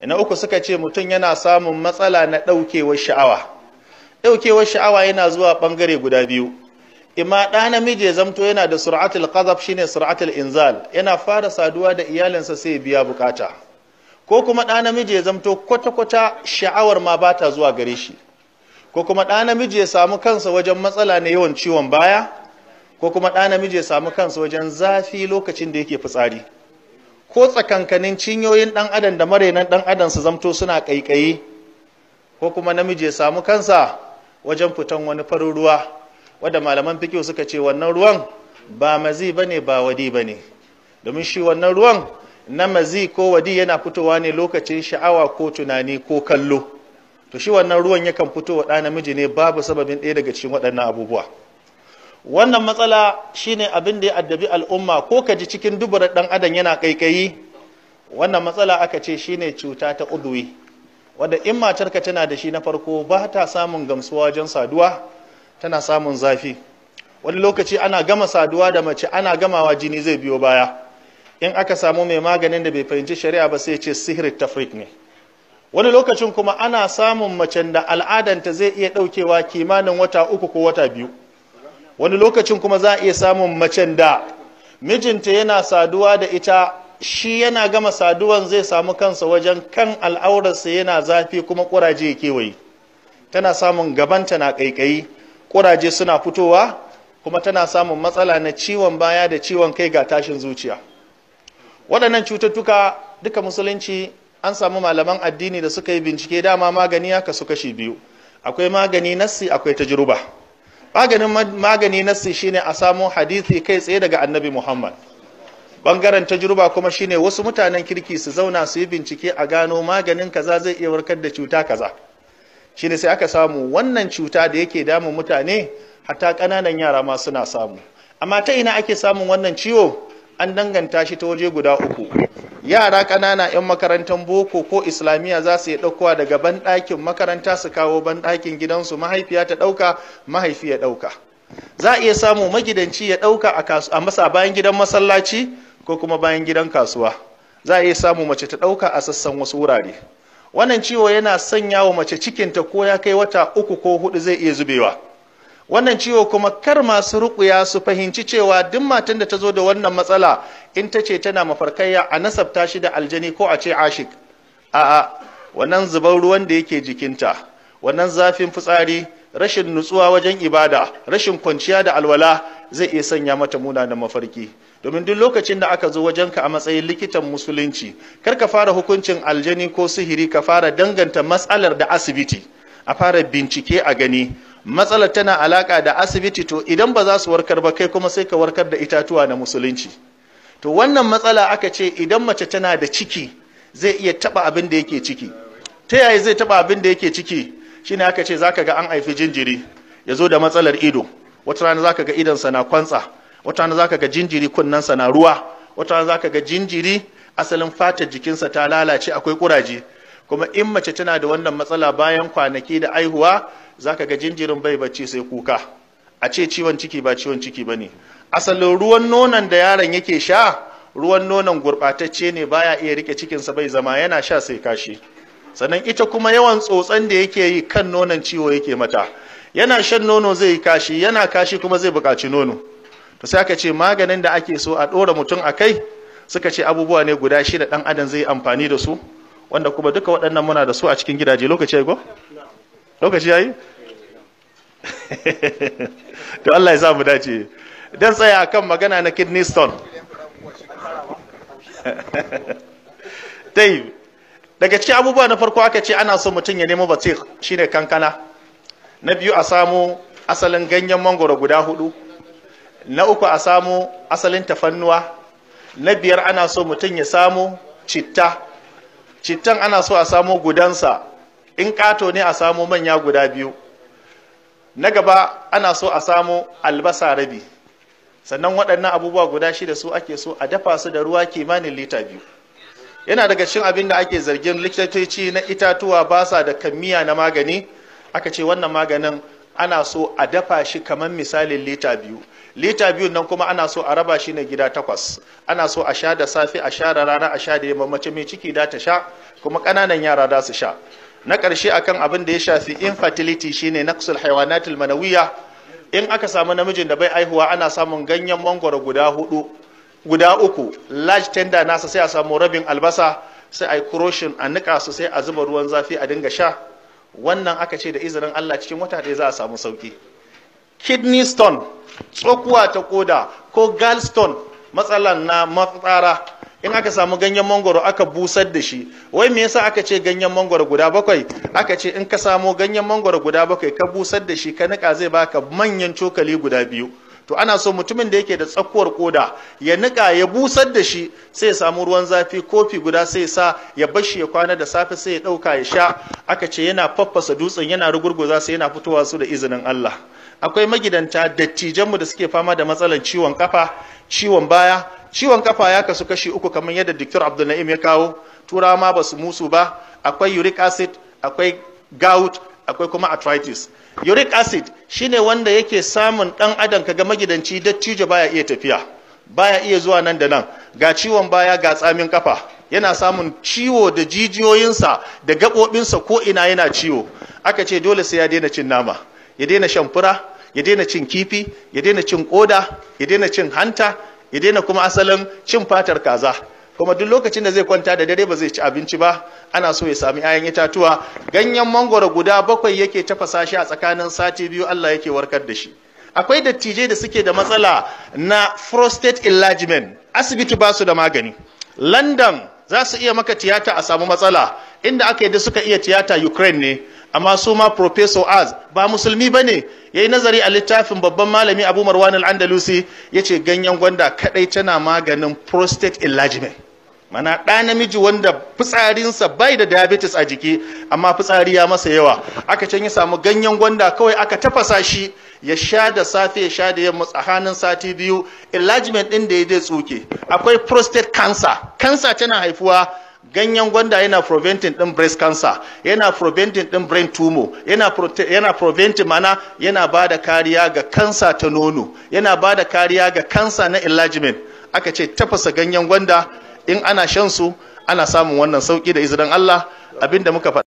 na uku suka ce mutum yana samun matsala na ɗaukewar sha'awa. Ɗaukewar sha'awa yana zuwa ɓangare guda biyu. Ima ɗa namiji ya zamto yana da sur'atul qadhaf, shine sur'atul inzal, yana fara saduwa da iyalinsa sai ya biya bukata. Ko kuma ɗa namiji ya zamto kwata-kwata sha'awar ma ba ta zuwa gare shi. Ko kuma ɗa namiji ya samu kansa wajen matsala na yawan ciwon baya, ko kuma ɗa namiji ya samu kansa wajen zafi lokacin da yake fitsari. Ko tsakankanin cinyoyin ɗan adam da marainan ɗan adam su zamto suna ƙaiƙayi, ko kuma namiji ya samu kansa wajen fitan wani farin ruwa, wadda malaman fiqh suka ce wannan ruwan ba mazi bane ba wadi bane, domin shi wannan ruwan na mazi ko wadi yana fitowa ne lokacin sha'awa ko tunani ko kallo. To shi wannan ruwan yakan fito wa ɗa namiji ne babu sababin ɗaya daga cikin waɗannan abubuwa. Wannan matsala shine abin da ya addabi al'umma, ko ka ji cikin duburar ɗan adam yana ƙaiƙayi. Wannan matsala aka ce shine cuta ta udwi, wadda in matarka tana da shi na farko ba ta samun gamsuwa wajen saduwa, tana samun zafi. Wani lokaci ana gama saduwa da mace, ana gamawa jini zai biyo baya. In aka samu mai maganin da bai fahimci shari'a ba sai ce sihirin tafrik ne. Wani lokacin kuma ana samun macen da al'adanta zai iya ɗaukewa kimanin wata 3 ko wata 2. Wani lokacin kuma za a iya samun macen da mijinta yana saduwa da ita, shi yana gama saduwan zai samu kansa wajen kan al'aurarsa yana zafi kuma ƙuraje ya kewaye. Tana samun gabanta na ƙaiƙayi, ƙuraje suna fitowa, kuma tana samun matsala na ciwon baya da ciwon kai ga tashin zuciya. Waɗannan cututtuka duka musulunci an samu malaman addini da suka yi bincike, dama magani ya kasu kashi biyu. Akwai magani nassi, akwai tajruba. Magani nassi shine a samu hadisi kai tsaye daga annabi Muhammad. Bangaren tajruba kuma shine wasu mutanen kirki su zauna su yi bincike a gano maganin kaza zai iya warkar da cuta kaza. Shine sai aka samu wannan cuta da yake damun mutane hatta ƙananan yara ma suna samu. Amma ta ina ake samun wannan ciwo? An danganta shi ta waje guda 3. Yara ƙanana 'yan makarantar boko ko islamiyya za su yi ɗaukowa daga banɗakin makaranta su kawo banɗakin gidansu, mahaifiya ta ɗauka, mahaifi ya ɗauka. Za a iya samu magidanci ya ɗauka a masa bayan gidan masallaci ko kuma bayan gidan kasuwa. Za a iya samu mace ta ɗauka a sassan wasu wurare. Wannan ciwo yana sanya wa mace cikinta ko ya kai wata 3 ko 4 zai iya zubewa. Wannan ciwo kuma kar masu ruƙuya su fahimci cewa duk matan da ta zo da wannan matsala in ta ce tana mafarkayya a nasabta shi da aljani ko a ce ashik. A'a, wannan zubar ruwan da yake jikinta, wannan zafin fitsari, rashin nutsuwa wajen ibada, rashin kwanciya da alwala zai iya sanya mata munanan mafarki. Domin duk lokacin da aka zo wajenka a matsayin likitan musulunci, kar ka fara hukuncin aljani ko sihiri, ka fara danganta matsalar da asibiti, a fara bincike a gani. Matsalar tana alaka da asibiti, to idan ba za su warkar ba kai kuma sai ka warkar da itatuwa na musulunci. To wannan matsala aka ce idan mace tana da ciki zai iya taba abin da yake ciki. Ta yaya zai taba abin da yake ciki? Shine aka ce zaka ga an haifi jinjiri ya zo da matsalar ido, wata rana zaka ga idonsa na kwantsa, wata rana zaka ga jinjiri kunnensa na ruwa, wata rana zaka ga jinjiri asalin fatar jikinsa ta lalace, akwai kuraje. Kuma in mace tana da wannan matsala bayan kwanaki da aihuwa, zaka ga jinjirin bai bacci sai kuka. A ce ciwon ciki ba ciwon ciki bane. Asalin ruwan nonon da yaron yake sha, ruwan nonon gurɓatacce ne, baya iya rike cikinsa, bai zama, yana sha sai kashi. Sannan ita kuma yawan tsotsan da yake yi kan nonon ciwo yake mata. Yana shan nono zai yi kashi, yana kashi kuma zai buƙaci nono. To sai aka ce maganin da ake so a ɗora mutum a kai, suka ce abubuwa ne guda 6 ɗan adam zai amfani da su, wanda kuma duka waɗannan muna da su a cikin gidaje. Lokaci ya yi go? Lokaci ya yi? To Allah ya sa mu dace. Dan tsaya kan magana na kidney stone. Dai daga cikin abubuwa na farko aka ce ana so mutum ya nemo batik, shine kankana. Na biyu a samu asalin ganyen mangoro guda 4. Na uku a samu asalin tafannuwa. Na 5 ana so mutum ya samu citta. Cittan ana so a samu gudansa, in ƙato ne a samu manya guda 2. Na gaba ana so a samu albasa rabi. Sannan waɗannan abubuwa guda 6 su ake so a dafa su da ruwa kimanin lita 2. Yana daga cikin abin da ake zargin likitoci na itatuwa ba sa da kammiya na magani. Aka ce wannan maganin ana so a dafa shi kamar misalin lita 2. Lita 2 nan kuma ana so a raba shi ne gida 8. Ana so a sha da safe, a sha da rana, a sha da yamma. Mace mai ciki da ta sha, kuma ƙananan yara da su sha. Na ƙarshe akan abin da ya shafi infertility shine naqsul haywanatil manawiyya. In aka samu namijin da bai aihuwa, ana samun ganyen mangoro guda uku, large tender nasa, sai a samu rabin albasa, sai a yi crushing, a nika su, sai a zuba ruwan zafi a dinga sha. Wannan aka ce da izinin Allah cikin wata ɗaya za a samu sauki. Kidney stone, tsokuwa ta koda, ko gallstone, matsalan na mafitsara, in aka samu ganyen mangoro aka busar da shi. Wai me yasa aka ce ganyen mangoro guda 7? Aka ce in ka samu ganyen mangoro guda 7 ka busar da shi, ka nika, zai baka manyan cokali guda 2. To ana so mutumin da yake da tsakuwar koda ya nika, ya busar da shi, sai ya samu ruwan zafi kofi guda, sai sa ya bashi ya kwana, da safe sai ya dauka ya sha. Aka ce yana faffasa dutsen, yana rugurguza sai yana fitowa su da izinin Allah. Akwai magidanta dattijanmu da suke fama da matsalar ciwon kafa, ciwon baya. Ciwon kafa ya kasu kashi 3 kamar yadda Dr. Abdul Na'im ya kawo. Turawa ma basu musu ba. Akwai uric acid, akwai gout, akwai kuma arthritis. Uric acid shine wanda yake samun dan adam, kaga magidanci dattijo baya iya tafiya, baya iya zuwa nan da nan, ga ciwon baya, ga tsamin kafa, yana samun ciwo da jijiyoyinsa da gabobinsa ko ina yana ciwo. Aka ce dole sai ya daina cin nama, ya daina shan fura, ya daina cin kifi, ya daina cin koda, ya daina cin hanta, ya daina kuma asalin cin fatar kaza. Kuma duk lokacin da zai kwanta da dare ba zai ci abinci ba. Ana so ya sami 'ya'yan itatuwa. Ganyen mangoro guda 7 yake tafasa shi a tsakanin sati 2, Allah yake warkar da shi. Akwai dattijai da suke da matsala na prostate enlargement, asibiti ba su da magani. London za su iya maka tiyata a samu matsala, inda aka yi da suka iya tiyata Ukraine ne. Amma su ma Professor Az ba musulmi bane, yayi nazari a littafin babban malami Abu Marwan al-Andalusi, yace ganyen gwanda kadai tana maganin prostate enlargement. Mana ɗa namiji wanda fitsarinsa bai da diabetes a jiki, amma fitsari ya masa yawa, aka can ya samu ganyen gwanda kawai aka tafasa shi, ya sha da safe, ya sha da yamma, tsakanin sati 2 enlargement din da ya dai tsuke. Akwai prostate cancer tana haifuwa. Ganyen gwanda yana preventing din breast cancer, yana preventing din brain tumor, yana preventing, mana yana bada kariya ga cancer ta nono, yana bada kariya ga cancer na enlargement. Aka ce tafasa ganyen gwanda, in ana shan su ana samun wannan sauki da izinin Allah. Abinda muka faɗa